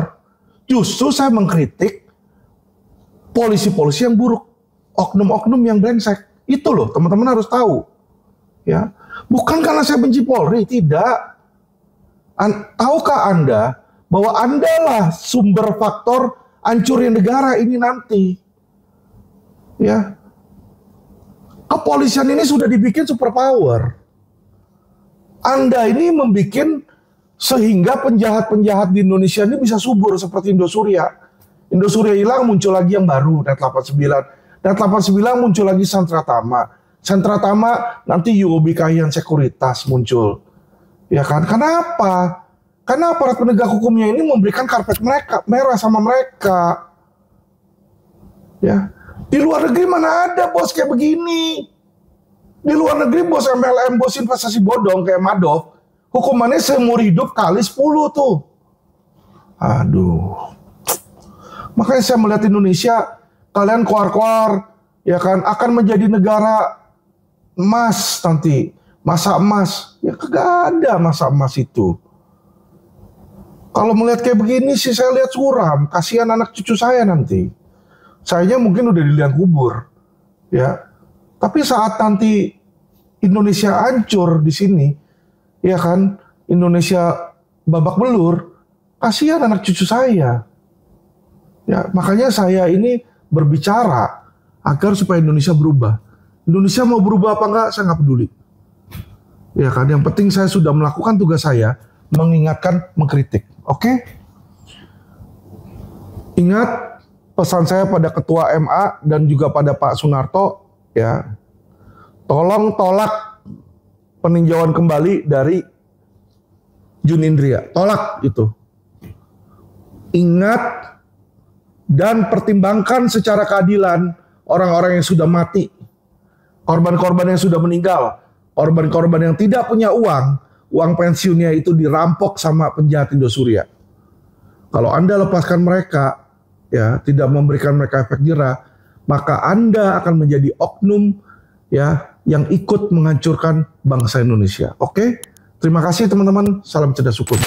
Justru saya mengkritik polisi-polisi yang buruk. oknum-oknum yang brengsek. Itu loh, teman-teman harus tahu. Ya, bukan karena saya benci Polri, tidak. Tahukah Anda bahwa Anda lah sumber faktor hancurnya negara ini nanti? Ya, kepolisian ini sudah dibikin superpower. Anda ini membuat sehingga penjahat-penjahat di Indonesia ini bisa subur seperti Indosuria. Indosuria hilang, muncul lagi yang baru, Net 89. Net 89 muncul lagi Sentra Tama. Sentra Tama nanti UOB Kahian Sekuritas muncul. Ya kan? Kenapa? Karena aparat penegak hukumnya ini memberikan karpet mereka merah sama mereka. Ya. Di luar negeri mana ada bos kayak begini? Di luar negeri bos MLM, bos investasi bodong kayak Madoff, hukumannya seumur hidup kali 10 tuh. Aduh. Makanya saya melihat Indonesia, kalian koar-koar, ya kan, akan menjadi negara emas nanti. Masa emas. Ya kagak ada masa emas itu. Kalau melihat kayak begini sih saya lihat suram. Kasihan anak cucu saya nanti. Sayanya mungkin udah di liang kubur. Ya. Tapi saat nanti Indonesia hancur di sini, ya kan, Indonesia babak belur, kasihan anak cucu saya. Ya, makanya saya ini berbicara agar supaya Indonesia berubah. Indonesia mau berubah apa enggak, saya nggak peduli. Ya kan, yang penting saya sudah melakukan tugas saya, mengingatkan, mengkritik. Oke? Ingat pesan saya pada Ketua MA dan juga pada Pak Sunarto, ya, tolong tolak peninjauan kembali dari Jun Indria. Tolak itu. Ingat dan pertimbangkan secara keadilan orang-orang yang sudah mati, korban-korban yang sudah meninggal, korban-korban yang tidak punya uang pensiunnya itu dirampok sama penjahat Indosuria. Kalau Anda lepaskan mereka, ya, tidak memberikan mereka efek jerah, maka Anda akan menjadi oknum, ya, yang ikut menghancurkan bangsa Indonesia. Oke? Terima kasih teman-teman. Salam cerdas hukum.